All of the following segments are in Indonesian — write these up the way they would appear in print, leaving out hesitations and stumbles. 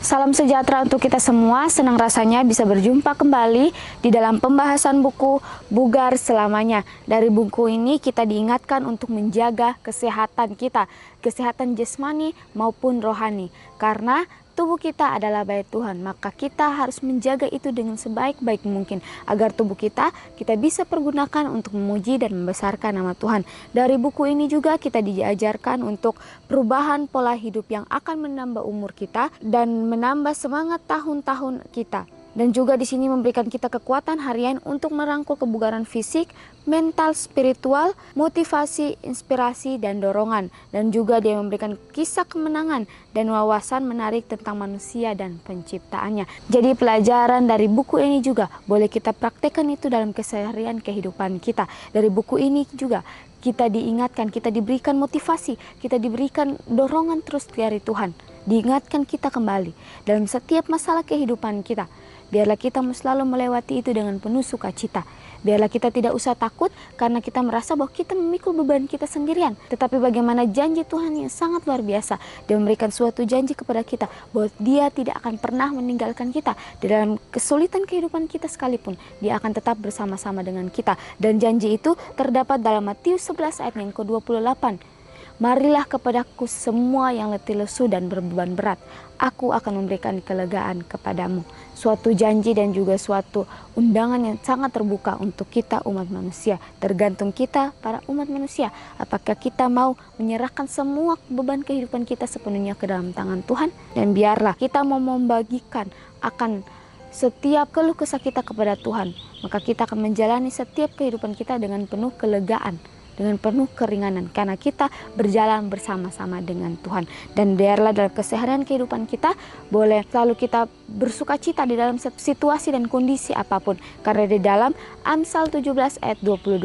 Salam sejahtera untuk kita semua, senang rasanya bisa berjumpa kembali di dalam pembahasan buku Bugar Selamanya. Dari buku ini kita diingatkan untuk menjaga kesehatan kita, kesehatan jasmani maupun rohani. Karena tubuh kita adalah bait Tuhan, maka kita harus menjaga itu dengan sebaik-baik mungkin agar tubuh kita bisa pergunakan untuk memuji dan membesarkan nama Tuhan. Dari buku ini juga kita diajarkan untuk perubahan pola hidup yang akan menambah umur kita dan menambah semangat tahun-tahun kita. Dan juga di sini memberikan kita kekuatan harian untuk merangkul kebugaran fisik, mental, spiritual, motivasi, inspirasi, dan dorongan. Dan juga dia memberikan kisah kemenangan dan wawasan menarik tentang manusia dan penciptaannya. Jadi pelajaran dari buku ini juga boleh kita praktekkan itu dalam keseharian kehidupan kita. Dari buku ini juga kita diingatkan, kita diberikan motivasi, kita diberikan dorongan terus dari Tuhan. Diingatkan kita kembali dalam setiap masalah kehidupan kita. Biarlah kita selalu melewati itu dengan penuh sukacita. Biarlah kita tidak usah takut karena kita merasa bahwa kita memikul beban kita sendirian. Tetapi bagaimana janji Tuhan yang sangat luar biasa. Dia memberikan suatu janji kepada kita bahwa Dia tidak akan pernah meninggalkan kita. Di dalam kesulitan kehidupan kita sekalipun, Dia akan tetap bersama-sama dengan kita. Dan janji itu terdapat dalam Matius 11 ayat yang ke-28. Marilah kepadaku semua yang letih lesu dan berbeban berat. Aku akan memberikan kelegaan kepadamu. Suatu janji dan juga suatu undangan yang sangat terbuka untuk kita umat manusia. Tergantung kita para umat manusia. Apakah kita mau menyerahkan semua beban kehidupan kita sepenuhnya ke dalam tangan Tuhan. Dan biarlah kita mau membagikan akan setiap keluh kesah kita kepada Tuhan. Maka kita akan menjalani setiap kehidupan kita dengan penuh kelegaan, dengan penuh keringanan, karena kita berjalan bersama-sama dengan Tuhan. Dan biarlah dalam keseharian kehidupan kita boleh selalu kita bersuka cita di dalam situasi dan kondisi apapun. Karena di dalam Amsal 17 ayat 22,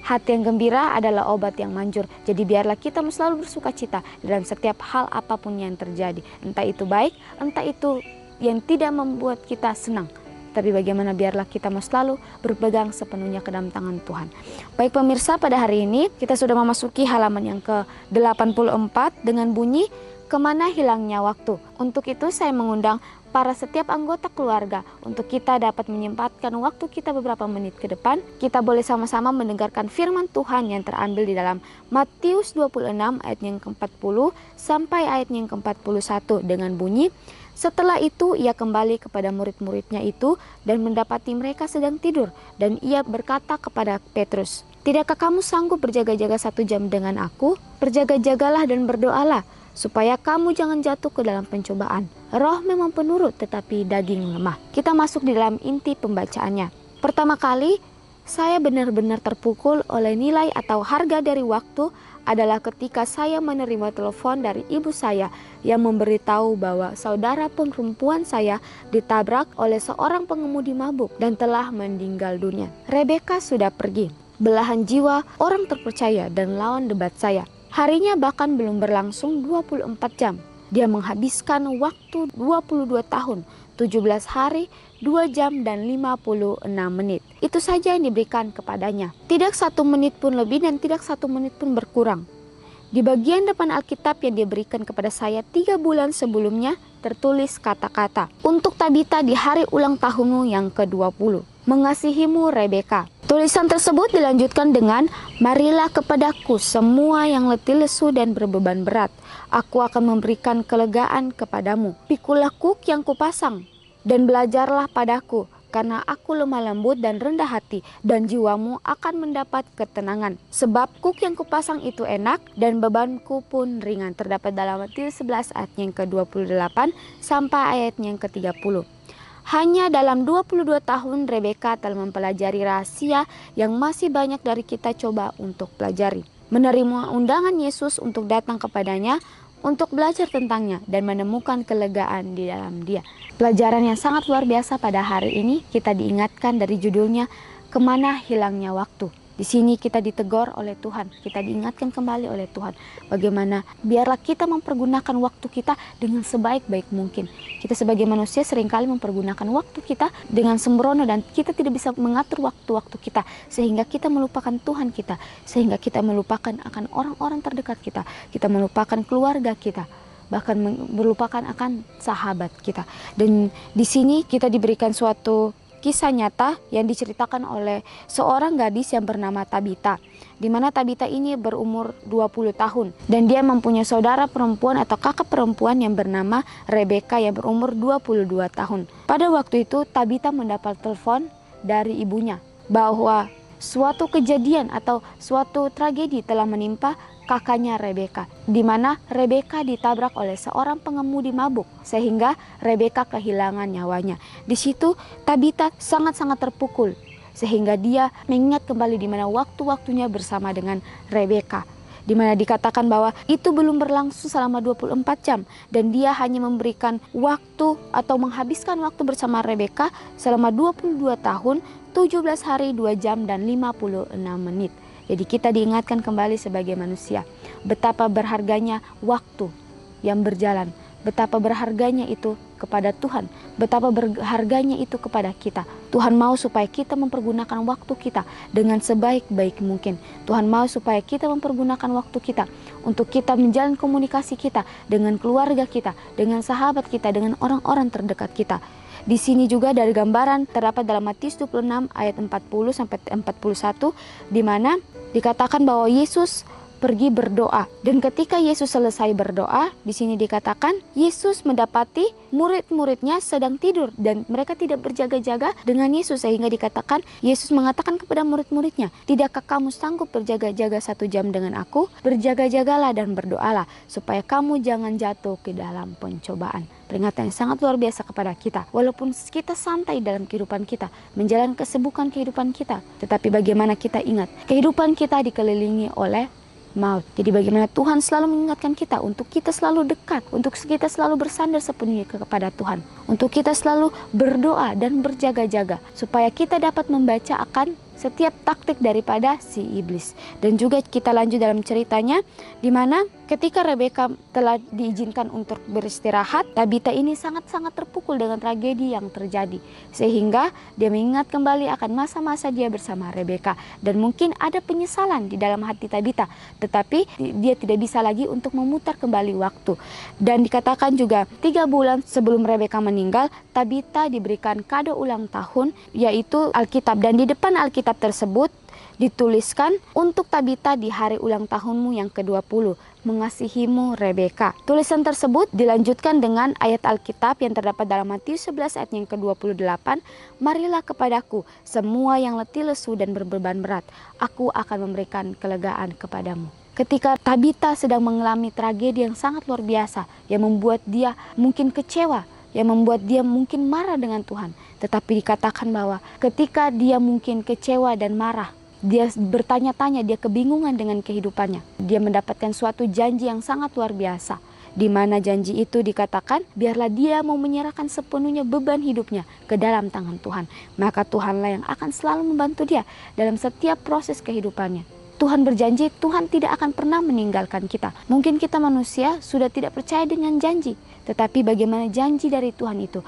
hati yang gembira adalah obat yang manjur. Jadi biarlah kita selalu bersuka cita dalam setiap hal apapun yang terjadi. Entah itu baik, entah itu yang tidak membuat kita senang. Tapi bagaimana biarlah kita selalu berpegang sepenuhnya ke dalam tangan Tuhan. Baik pemirsa, pada hari ini kita sudah memasuki halaman yang ke-84 dengan bunyi Kemana Hilangnya Waktu. Untuk itu saya mengundang para setiap anggota keluarga untuk kita dapat menyempatkan waktu kita beberapa menit ke depan. Kita boleh sama-sama mendengarkan firman Tuhan yang terambil di dalam Matius 26 ayat yang ke-40 sampai ayat yang ke-41 dengan bunyi, setelah itu ia kembali kepada murid-muridnya itu dan mendapati mereka sedang tidur. Dan ia berkata kepada Petrus, "Tidakkah kamu sanggup berjaga-jaga 1 jam dengan aku? Berjaga-jagalah dan berdoalah, supaya kamu jangan jatuh ke dalam pencobaan. Roh memang penurut, tetapi daging lemah." Kita masuk di dalam inti pembacaannya. Pertama kali, saya benar-benar terpukul oleh nilai atau harga dari waktu adalah ketika saya menerima telepon dari ibu saya yang memberitahu bahwa saudara perempuan saya ditabrak oleh seorang pengemudi mabuk dan telah meninggal dunia. Rebecca sudah pergi, belahan jiwa, orang terpercaya dan lawan debat saya. Harinya bahkan belum berlangsung 24 jam. Dia menghabiskan waktu 22 tahun, 17 hari, 2 jam dan 56 menit. Itu saja yang diberikan kepadanya. Tidak 1 menit pun lebih dan tidak 1 menit pun berkurang. Di bagian depan Alkitab yang diberikan kepada saya 3 bulan sebelumnya tertulis kata-kata, "Untuk Tabita di hari ulang tahunmu yang ke-20. Mengasihimu Rebecca." Tulisan tersebut dilanjutkan dengan, "Marilah kepadaku semua yang letih lesu dan berbeban berat. Aku akan memberikan kelegaan kepadamu. Pikulah kuk yang kupasang dan belajarlah padaku, karena aku lemah lembut dan rendah hati, dan jiwamu akan mendapat ketenangan. Sebab kuk yang kupasang itu enak, dan bebanku pun ringan." Terdapat dalam Matius 11 ayat yang ke-28 sampai ayat yang ke-30. Hanya dalam 22 tahun Rebecca telah mempelajari rahasia yang masih banyak dari kita coba untuk pelajari. Menerima undangan Yesus untuk datang kepadanya, untuk belajar tentangnya dan menemukan kelegaan di dalam Dia. Pelajaran yang sangat luar biasa pada hari ini kita diingatkan dari judulnya Kemana Hilangnya Waktu. Di sini kita ditegur oleh Tuhan, kita diingatkan kembali oleh Tuhan bagaimana biarlah kita mempergunakan waktu kita dengan sebaik-baik mungkin. Kita sebagai manusia seringkali mempergunakan waktu kita dengan sembrono dan kita tidak bisa mengatur waktu-waktu kita sehingga kita melupakan Tuhan kita, sehingga kita melupakan akan orang-orang terdekat kita melupakan keluarga kita. bahkan melupakan akan sahabat kita. Dan di sini kita diberikan suatu kisah nyata yang diceritakan oleh seorang gadis yang bernama Tabita, di mana Tabita ini berumur 20 tahun dan dia mempunyai saudara perempuan atau kakak perempuan yang bernama Rebeka yang berumur 22 tahun. Pada waktu itu Tabita mendapat telepon dari ibunya bahwa suatu kejadian atau suatu tragedi telah menimpa kakaknya Rebeka, di mana Rebeka ditabrak oleh seorang pengemudi mabuk sehingga Rebeka kehilangan nyawanya. Di situ Tabita sangat-sangat terpukul sehingga dia mengingat kembali di mana waktu-waktunya bersama dengan Rebeka, di mana dikatakan bahwa itu belum berlangsung selama 24 jam dan dia hanya memberikan waktu atau menghabiskan waktu bersama Rebeka selama 22 tahun, 17 hari, 2 jam dan 56 menit. Jadi kita diingatkan kembali sebagai manusia betapa berharganya waktu yang berjalan, betapa berharganya itu kepada Tuhan, betapa berharganya itu kepada kita. Tuhan mau supaya kita mempergunakan waktu kita dengan sebaik-baik mungkin. Tuhan mau supaya kita mempergunakan waktu kita untuk kita menjalin komunikasi kita dengan keluarga kita, dengan sahabat kita, dengan orang-orang terdekat kita. Di sini juga dari gambaran terdapat dalam Matius 26 ayat 40 sampai 41 di mana dikatakan bahwa Yesus pergi berdoa, dan ketika Yesus selesai berdoa, di sini dikatakan Yesus mendapati murid-muridnya sedang tidur dan mereka tidak berjaga-jaga dengan Yesus, sehingga dikatakan Yesus mengatakan kepada murid-muridnya, "Tidakkah kamu sanggup berjaga-jaga 1 jam dengan aku? Berjaga-jagalah dan berdoalah supaya kamu jangan jatuh ke dalam pencobaan." Peringatan yang sangat luar biasa kepada kita. Walaupun kita santai dalam kehidupan kita, menjalani kesibukan kehidupan kita, tetapi bagaimana kita ingat, kehidupan kita dikelilingi oleh maut. Jadi bagaimana Tuhan selalu mengingatkan kita untuk kita selalu dekat, untuk kita selalu bersandar sepenuhnya kepada Tuhan, untuk kita selalu berdoa dan berjaga-jaga supaya kita dapat membaca akan setiap taktik daripada si iblis. Dan juga kita lanjut dalam ceritanya di mana ketika Rebeka telah diizinkan untuk beristirahat, Tabita ini sangat-sangat terpukul dengan tragedi yang terjadi, sehingga dia mengingat kembali akan masa-masa dia bersama Rebeka, dan mungkin ada penyesalan di dalam hati Tabita, tetapi dia tidak bisa lagi untuk memutar kembali waktu. Dan dikatakan juga 3 bulan sebelum Rebeka meninggal, Tabita diberikan kado ulang tahun, yaitu Alkitab, dan di depan Alkitab tersebut dituliskan, "Untuk Tabita di hari ulang tahunmu yang ke-20, mengasihimu Rebeka." Tulisan tersebut dilanjutkan dengan ayat Alkitab yang terdapat dalam Matius 11 ayat yang ke-28, "Marilah kepadaku semua yang letih lesu dan berbeban berat, aku akan memberikan kelegaan kepadamu." Ketika Tabita sedang mengalami tragedi yang sangat luar biasa yang membuat dia mungkin kecewa, yang membuat dia mungkin marah dengan Tuhan, tetapi dikatakan bahwa ketika dia mungkin kecewa dan marah, dia bertanya-tanya, dia kebingungan dengan kehidupannya, dia mendapatkan suatu janji yang sangat luar biasa, di mana janji itu dikatakan biarlah dia mau menyerahkan sepenuhnya beban hidupnya ke dalam tangan Tuhan, maka Tuhanlah yang akan selalu membantu dia dalam setiap proses kehidupannya. Tuhan berjanji, Tuhan tidak akan pernah meninggalkan kita. Mungkin kita manusia sudah tidak percaya dengan janji, tetapi bagaimana janji dari Tuhan itu?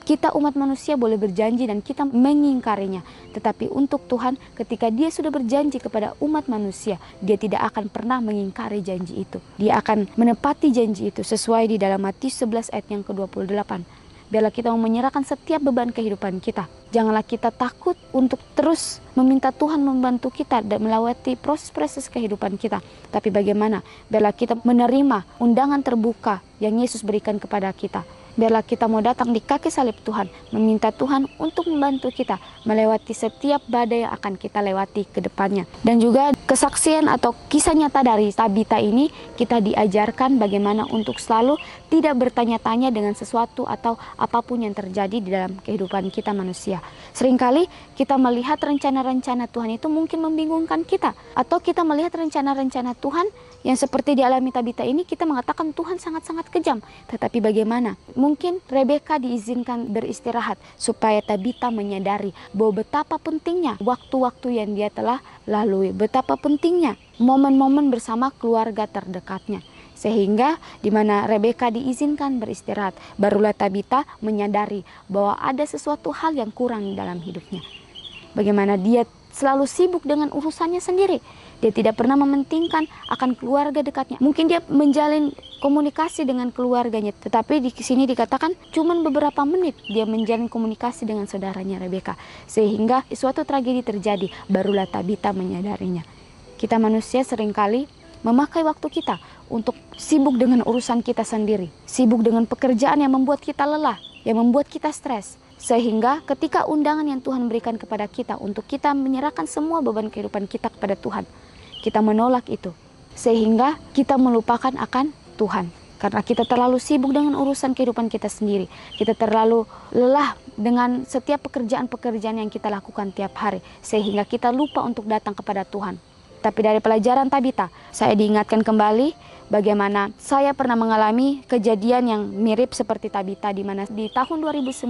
Kita umat manusia boleh berjanji dan kita mengingkarinya, tetapi untuk Tuhan ketika dia sudah berjanji kepada umat manusia, dia tidak akan pernah mengingkari janji itu. Dia akan menepati janji itu sesuai di dalam Matius 11 ayat yang ke-28. Biarlah kita mau menyerahkan setiap beban kehidupan kita. Janganlah kita takut untuk terus meminta Tuhan membantu kita dan melewati proses-proses kehidupan kita. Tapi bagaimana? Biarlah kita menerima undangan terbuka yang Yesus berikan kepada kita. Biarlah kita mau datang di kaki salib Tuhan, meminta Tuhan untuk membantu kita melewati setiap badai yang akan kita lewati ke depannya. Dan juga kesaksian atau kisah nyata dari Tabita ini, kita diajarkan bagaimana untuk selalu tidak bertanya-tanya dengan sesuatu atau apapun yang terjadi di dalam kehidupan kita manusia. Seringkali kita melihat rencana-rencana Tuhan itu mungkin membingungkan kita, atau kita melihat rencana-rencana Tuhan yang seperti dialami Tabita ini, kita mengatakan Tuhan sangat-sangat kejam. Tetapi bagaimana? Mungkin Rebeka diizinkan beristirahat supaya Tabita menyadari bahwa betapa pentingnya waktu-waktu yang dia telah lalui, betapa pentingnya momen-momen bersama keluarga terdekatnya. Sehingga di mana Rebeka diizinkan beristirahat, barulah Tabita menyadari bahwa ada sesuatu hal yang kurang dalam hidupnya. Bagaimana dia selalu sibuk dengan urusannya sendiri. Dia tidak pernah mementingkan akan keluarga dekatnya. Mungkin dia menjalin komunikasi dengan keluarganya, tetapi di sini dikatakan cuman beberapa menit dia menjalin komunikasi dengan saudaranya Rebeka. Sehingga suatu tragedi terjadi, barulah Tabita menyadarinya. Kita manusia seringkali memakai waktu kita untuk sibuk dengan urusan kita sendiri. Sibuk dengan pekerjaan yang membuat kita lelah, yang membuat kita stres. Sehingga ketika undangan yang Tuhan berikan kepada kita untuk kita menyerahkan semua beban kehidupan kita kepada Tuhan, kita menolak itu. Sehingga kita melupakan akan Tuhan. Karena kita terlalu sibuk dengan urusan kehidupan kita sendiri. Kita terlalu lelah dengan setiap pekerjaan-pekerjaan yang kita lakukan tiap hari. Sehingga kita lupa untuk datang kepada Tuhan. Tapi dari pelajaran Tabita, saya diingatkan kembali bagaimana saya pernah mengalami kejadian yang mirip seperti Tabita, di mana di tahun 2019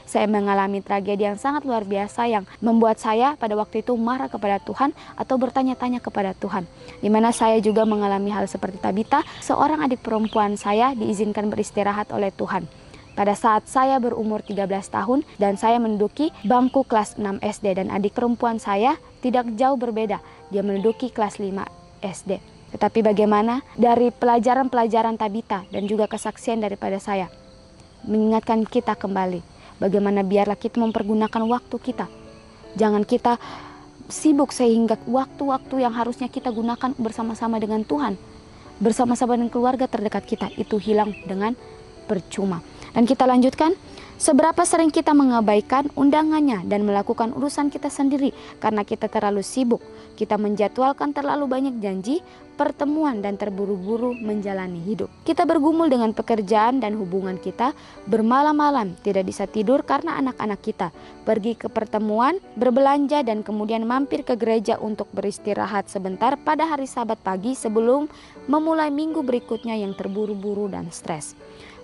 saya mengalami tragedi yang sangat luar biasa yang membuat saya pada waktu itu marah kepada Tuhan atau bertanya-tanya kepada Tuhan. Di mana saya juga mengalami hal seperti Tabita, seorang adik perempuan saya diizinkan beristirahat oleh Tuhan. Pada saat saya berumur 13 tahun dan saya menduduki bangku kelas 6 SD dan adik perempuan saya tidak jauh berbeda. Dia menduduki kelas 5 SD. Tetapi bagaimana dari pelajaran-pelajaran Tabita dan juga kesaksian daripada saya mengingatkan kita kembali bagaimana biarlah kita mempergunakan waktu kita. Jangan kita sibuk sehingga waktu-waktu yang harusnya kita gunakan bersama-sama dengan Tuhan, bersama-sama dengan keluarga terdekat kita, itu hilang dengan percuma. Dan kita lanjutkan, seberapa sering kita mengabaikan undangannya dan melakukan urusan kita sendiri karena kita terlalu sibuk. Kita menjadwalkan terlalu banyak janji, pertemuan, dan terburu-buru menjalani hidup. Kita bergumul dengan pekerjaan dan hubungan kita, bermalam-malam tidak bisa tidur karena anak-anak kita, pergi ke pertemuan, berbelanja, dan kemudian mampir ke gereja untuk beristirahat sebentar pada hari Sabat pagi sebelum memulai minggu berikutnya yang terburu-buru dan stres.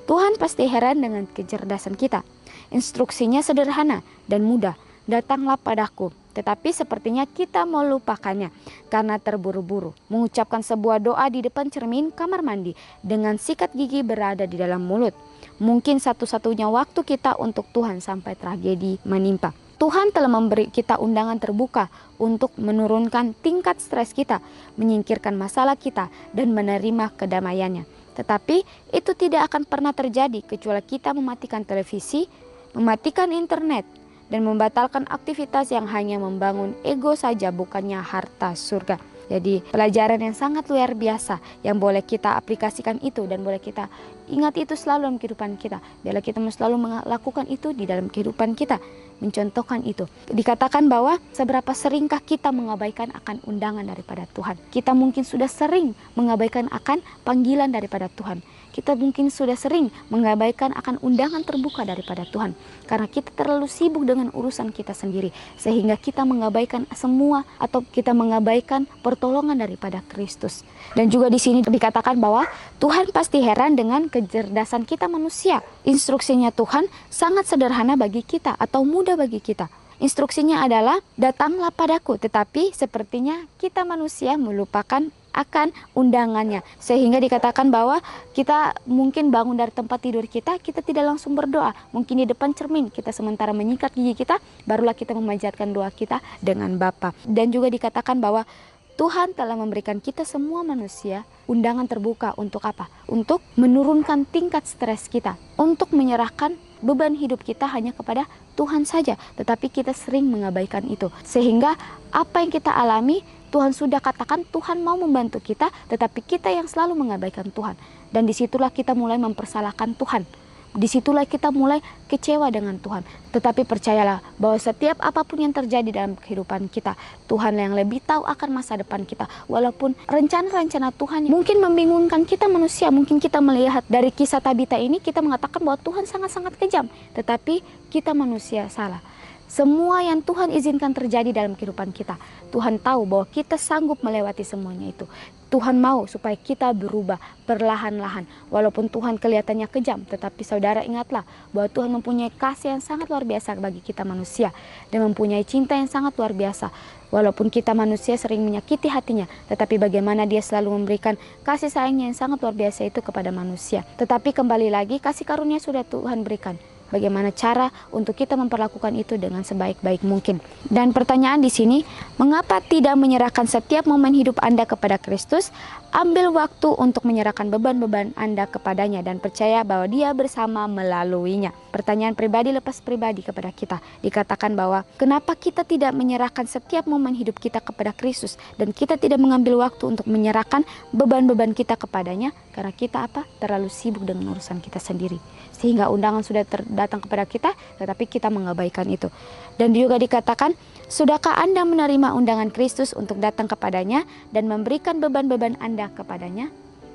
Tuhan pasti heran dengan kecerdasan kita. Instruksinya sederhana dan mudah. Datanglah padaku. Tetapi sepertinya kita melupakannya karena terburu-buru. Mengucapkan sebuah doa di depan cermin kamar mandi dengan sikat gigi berada di dalam mulut. Mungkin satu-satunya waktu kita untuk Tuhan sampai tragedi menimpa. Tuhan telah memberi kita undangan terbuka untuk menurunkan tingkat stres kita, menyingkirkan masalah kita, dan menerima kedamaiannya. Tetapi itu tidak akan pernah terjadi kecuali kita mematikan televisi, mematikan internet, dan membatalkan aktivitas yang hanya membangun ego saja, bukannya harta surga. Jadi pelajaran yang sangat luar biasa yang boleh kita aplikasikan itu dan boleh kita ingat itu selalu dalam kehidupan kita. Biarlah kita selalu melakukan itu di dalam kehidupan kita, mencontohkan itu. Dikatakan bahwa seberapa seringkah kita mengabaikan akan undangan daripada Tuhan. Kita mungkin sudah sering mengabaikan akan panggilan daripada Tuhan. Kita mungkin sudah sering mengabaikan akan undangan terbuka daripada Tuhan. Karena kita terlalu sibuk dengan urusan kita sendiri. Sehingga kita mengabaikan semua atau kita mengabaikan pertolongan daripada Kristus. Dan juga di sini dikatakan bahwa Tuhan pasti heran dengan kecerdasan kita manusia. Instruksinya Tuhan sangat sederhana bagi kita atau mudah bagi kita. Instruksinya adalah datanglah padaku, tetapi sepertinya kita manusia melupakan akan undangannya. Sehingga dikatakan bahwa kita mungkin bangun dari tempat tidur kita tidak langsung berdoa. Mungkin di depan cermin kita sementara menyikat gigi kita, barulah kita memanjatkan doa kita dengan Bapa. Dan juga dikatakan bahwa Tuhan telah memberikan kita semua manusia undangan terbuka untuk apa? Untuk menurunkan tingkat stres kita, untuk menyerahkan beban hidup kita hanya kepada Tuhan saja. Tetapi kita sering mengabaikan itu. Sehingga apa yang kita alami, Tuhan sudah katakan Tuhan mau membantu kita, tetapi kita yang selalu mengabaikan Tuhan. Dan disitulah kita mulai mempersalahkan Tuhan. Disitulah kita mulai kecewa dengan Tuhan. Tetapi percayalah bahwa setiap apapun yang terjadi dalam kehidupan kita, Tuhan yang lebih tahu akan masa depan kita. Walaupun rencana-rencana Tuhan mungkin membingungkan kita manusia, mungkin kita melihat dari kisah Tabita ini, kita mengatakan bahwa Tuhan sangat-sangat kejam. Tetapi kita manusia salah. Semua yang Tuhan izinkan terjadi dalam kehidupan kita, Tuhan tahu bahwa kita sanggup melewati semuanya itu. Tuhan mau supaya kita berubah perlahan-lahan. Walaupun Tuhan kelihatannya kejam, tetapi saudara ingatlah bahwa Tuhan mempunyai kasih yang sangat luar biasa bagi kita manusia. Dan mempunyai cinta yang sangat luar biasa. Walaupun kita manusia sering menyakiti hatinya, tetapi bagaimana dia selalu memberikan kasih sayangnya yang sangat luar biasa itu kepada manusia. Tetapi kembali lagi, kasih karunia sudah Tuhan berikan. bagaimana cara untuk kita memperlakukan itu dengan sebaik-baik mungkin. Dan pertanyaan di sini, mengapa tidak menyerahkan setiap momen hidup Anda kepada Kristus? Ambil waktu untuk menyerahkan beban-beban Anda kepadanya dan percaya bahwa Dia bersama melaluinya. Pertanyaan pribadi lepas pribadi kepada kita. Dikatakan bahwa kenapa kita tidak menyerahkan setiap momen hidup kita kepada Kristus dan kita tidak mengambil waktu untuk menyerahkan beban-beban kita kepadanya, karena kita terlalu sibuk dengan urusan kita sendiri, sehingga undangan sudah datang kepada kita tetapi kita mengabaikan itu. Dan juga dikatakan, sudahkah Anda menerima undangan Kristus untuk datang kepadanya dan memberikan beban-beban Anda kepadanya?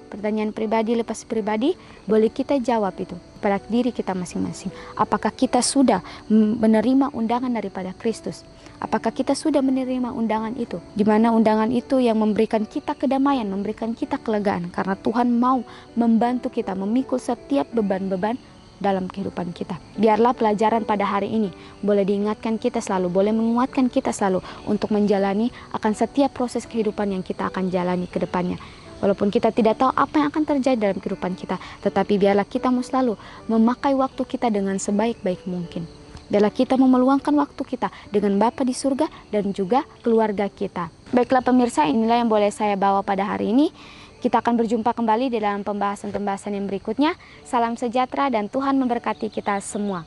Pertanyaan pribadi lepas pribadi, boleh kita jawab itu pada diri kita masing-masing. Apakah kita sudah menerima undangan daripada Kristus? Apakah kita sudah menerima undangan itu? Di mana undangan itu yang memberikan kita kedamaian, memberikan kita kelegaan. Karena Tuhan mau membantu kita memikul setiap beban-beban dalam kehidupan kita. Biarlah pelajaran pada hari ini boleh diingatkan kita selalu, boleh menguatkan kita selalu untuk menjalani akan setiap proses kehidupan yang kita akan jalani ke depannya. Walaupun kita tidak tahu apa yang akan terjadi dalam kehidupan kita, tetapi biarlah kita mau selalu memakai waktu kita dengan sebaik-baik mungkin. Biarlah kita mau meluangkan waktu kita dengan Bapa di surga dan juga keluarga kita. Baiklah pemirsa, inilah yang boleh saya bawa pada hari ini. Kita akan berjumpa kembali di dalam pembahasan-pembahasan yang berikutnya. Salam sejahtera dan Tuhan memberkati kita semua.